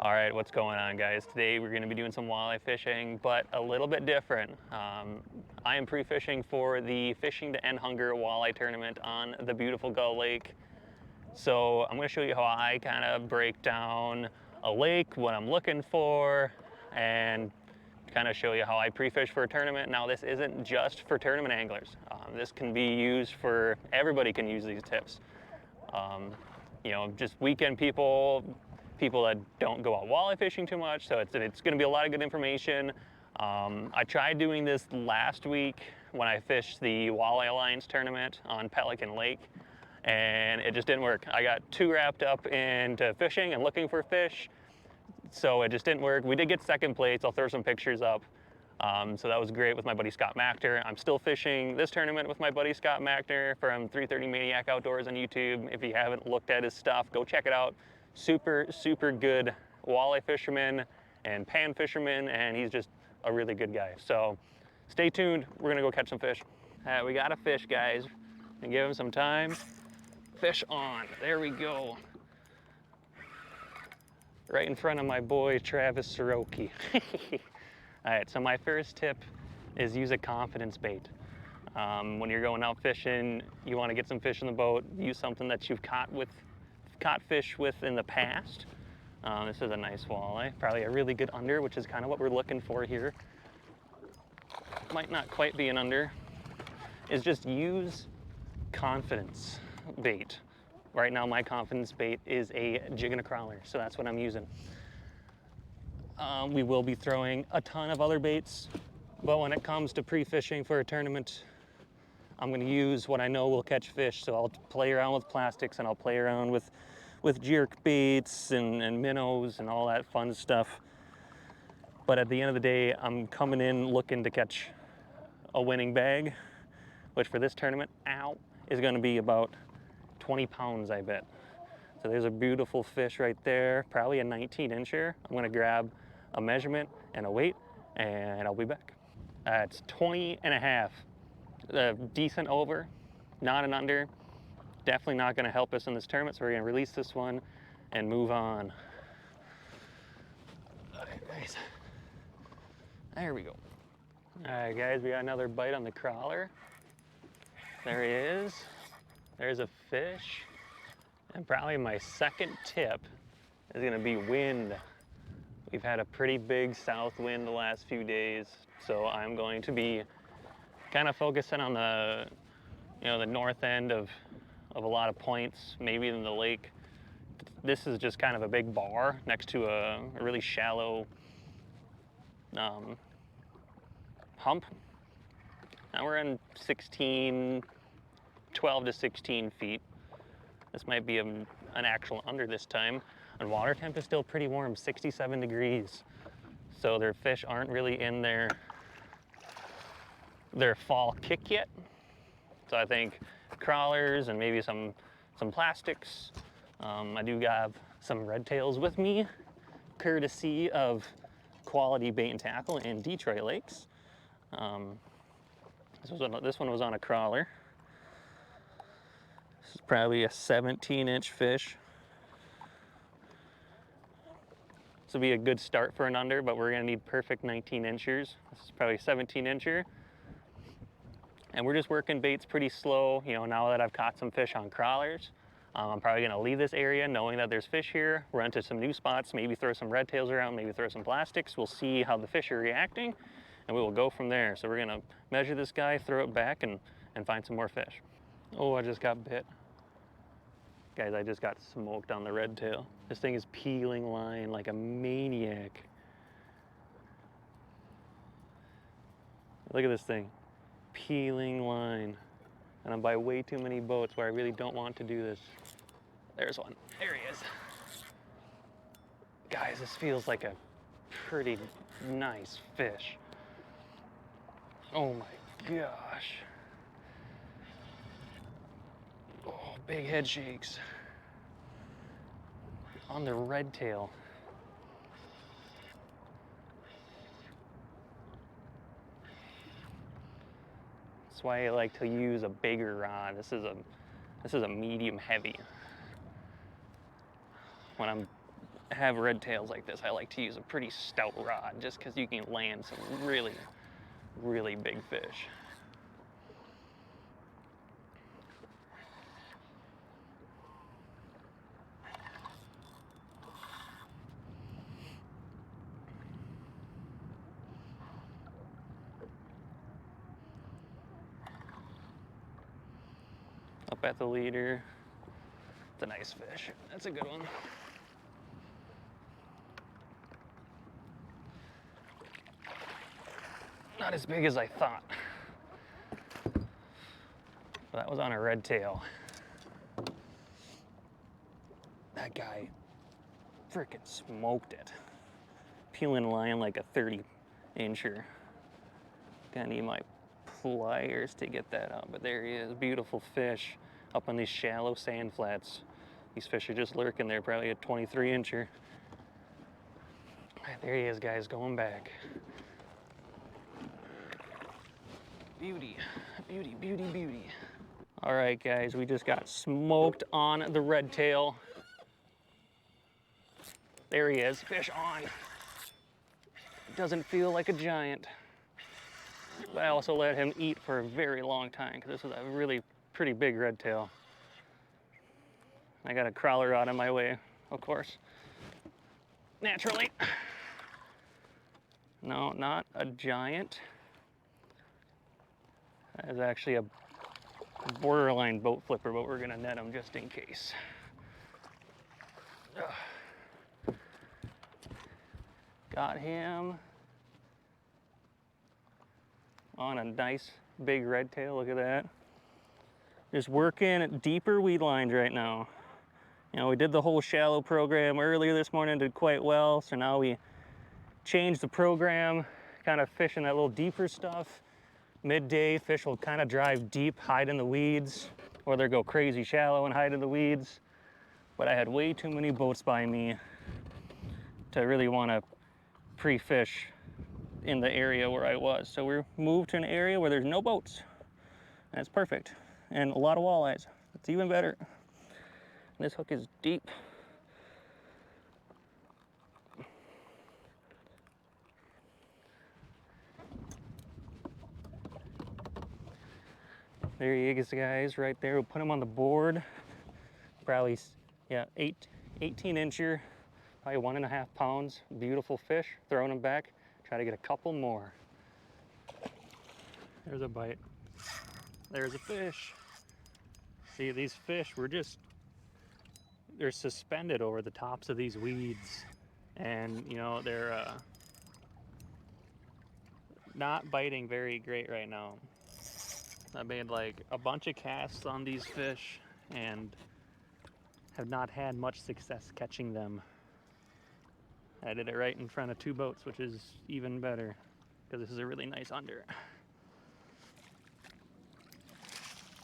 All right, what's going on, guys? Today we're going to be doing some walleye fishing, but a little bit different. I am pre-fishing for the Fishing to End Hunger walleye tournament on the beautiful Gull Lake. So I'm going to show you how I kind of break down a lake, what I'm looking for, and kind of show you how I pre-fish for a tournament. Now, this isn't just for tournament anglers. This can be used for, everybody can use these tips. You know, just weekend people that don't go out walleye fishing too much, so it's going to be a lot of good information. I tried doing this last week when I fished the Walleye Alliance tournament on Pelican Lake, and it just didn't work. I got too wrapped up into fishing and looking for fish, so it just didn't work. We did get second place. I'll throw some pictures up. So that was great with my buddy Scott Machter. I'm still fishing this tournament with my buddy Scott Machter from 330 Maniac Outdoors on YouTube. If you haven't looked at his stuff, go check it out. Super, super good walleye fisherman and pan fisherman, and he's just a really good guy. So stay tuned. We're gonna go catch some fish. We got a fish, guys, and give him some time. Fish on. There we go. Right in front of my boy Travis Soroki. All right, so my first tip is use a confidence bait. When you're going out fishing, you want to get some fish in the boat, use something that you've caught fish with in the past. This is a nice walleye, probably a really good under, which is kind of what we're looking for here. Might not quite be an under, is just use confidence bait. Right now my confidence bait is a jig and a crawler, so that's what I'm using. We will be throwing a ton of other baits, but when it comes to pre-fishing for a tournament, I'm gonna use what I know will catch fish. So I'll play around with plastics, and I'll play around with jerk baits and minnows and all that fun stuff. But at the end of the day, I'm coming in looking to catch a winning bag, which for this tournament, is gonna be about 20 pounds, I bet. So there's a beautiful fish right there, probably a 19-incher. I'm gonna grab a measurement and a weight, and I'll be back. It's 20 and a half. Decent over, not an under. Definitely not gonna help us in this tournament, so we're gonna release this one and move on. All right, guys. There we go. All right, guys, we got another bite on the crawler. There he is. There's a fish. And probably my second tip is gonna be wind. We've had a pretty big south wind the last few days, so I'm going to be kind of focusing on the, the north end of a lot of points, maybe in the lake. This is just kind of a big bar next to a really shallow hump. Now we're in 12 to 16 feet. This might be an actual under this time. And water temp is still pretty warm, 67 degrees. So their fish aren't really in their fall kick yet. So I think crawlers and maybe some plastics. I do have some red tails with me, courtesy of Quality Bait and Tackle in Detroit Lakes. This one was on a crawler. This is probably a 17-inch fish. This will be a good start for an under, but we're gonna need perfect 19-inchers. This is probably a 17-incher. And we're just working baits pretty slow. You know, now that I've caught some fish on crawlers, I'm probably gonna leave this area knowing that there's fish here, run to some new spots, maybe throw some red tails around, maybe throw some plastics. We'll see how the fish are reacting, and we will go from there. So we're gonna measure this guy, throw it back, and find some more fish. Oh, I just got bit. Guys, I just got smoked on the red tail. This thing is peeling line like a maniac. Look at this thing, peeling line. And I'm by way too many boats where I really don't want to do this. There's one, there he is. Guys, this feels like a pretty nice fish. Oh my gosh. Oh, big head shakes. On the red tail. That's why I like to use a bigger rod. This is a medium heavy. When I'm have red tails like this, I like to use a pretty stout rod just because you can land some really, really big fish. Up at the leader. It's a nice fish. That's a good one. Not as big as I thought. But that was on a red tail. That guy freaking smoked it. Peeling line like a 30-incher. Gonna need my pliers to get that out, but there he is. Beautiful fish up on these shallow sand flats. These fish are just lurking there, probably a 23-incher. There he is, guys, going back. Beauty, beauty, beauty, beauty. All right, guys, we just got smoked on the red tail. There he is, fish on. Doesn't feel like a giant. But I also let him eat for a very long time because this is a really pretty big red tail. I got a crawler rod in my way, of course. Naturally. No, not a giant. That is actually a borderline boat flipper, but we're gonna net him just in case. Ugh. Got him on a nice big red tail, look at that. Just working deeper weed lines right now. You know, we did the whole shallow program earlier this morning, did quite well, so now we changed the program, kind of fishing that little deeper stuff. Midday, fish will kind of drive deep, hide in the weeds, or they'll go crazy shallow and hide in the weeds. But I had way too many boats by me to really want to pre-fish in the area where I was. So we're moved to an area where there's no boats. And it's perfect. And a lot of walleyes. It's even better. This hook is deep. There he is, guys, right there. We'll put him on the board. Probably, yeah, 18-incher, probably 1.5 pounds. Beautiful fish. Throwing him back. Try to get a couple more. There's a bite. There's a fish. See, these fish they're suspended over the tops of these weeds. And, you know, they're not biting very great right now. I made like a bunch of casts on these fish and have not had much success catching them. I did it right in front of 2 boats, which is even better because this is a really nice under.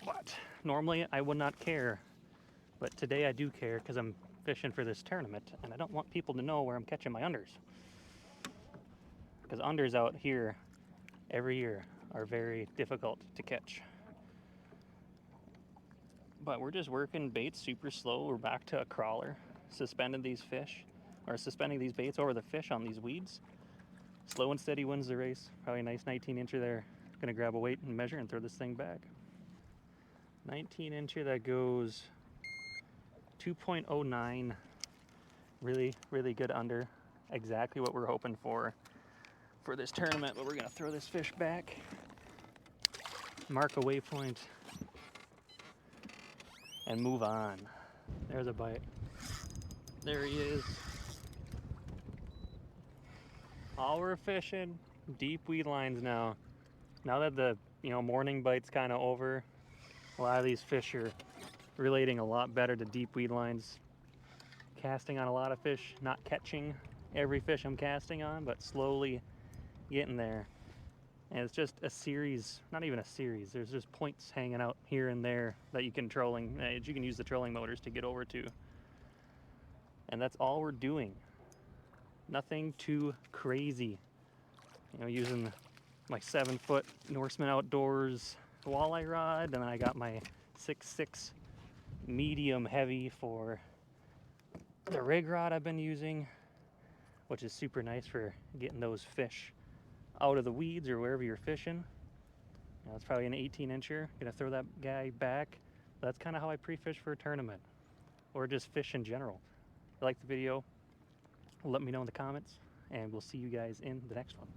But normally I would not care, but today I do care because I'm fishing for this tournament and I don't want people to know where I'm catching my unders. Because unders out here every year are very difficult to catch. But we're just working baits super slow. We're back to a crawler, suspending these baits over the fish on these weeds. Slow and steady wins the race. Probably a nice 19-incher there. Gonna grab a weight and measure and throw this thing back. 19-incher that goes 2.09. Really, really good under. Exactly what we're hoping for this tournament, but we're gonna throw this fish back. Mark a waypoint and move on. There's a bite. There he is. All we're fishing, deep weed lines now. Now that the morning bite's kind of over, a lot of these fish are relating a lot better to deep weed lines. Casting on a lot of fish, not catching every fish I'm casting on, but slowly getting there. And it's just a series, not even a series, there's just points hanging out here and there that you can use the trolling motors to get over to. And that's all we're doing. Nothing too crazy. Using my 7-foot Norseman Outdoors walleye rod, and then I got my 6.6 medium heavy for the rig rod I've been using, which is super nice for getting those fish out of the weeds or wherever you're fishing. Now, it's probably an 18-incher. Gonna throw that guy back. That's kind of how I pre-fish for a tournament, or just fish in general. If you like the video, let me know in the comments, and we'll see you guys in the next one.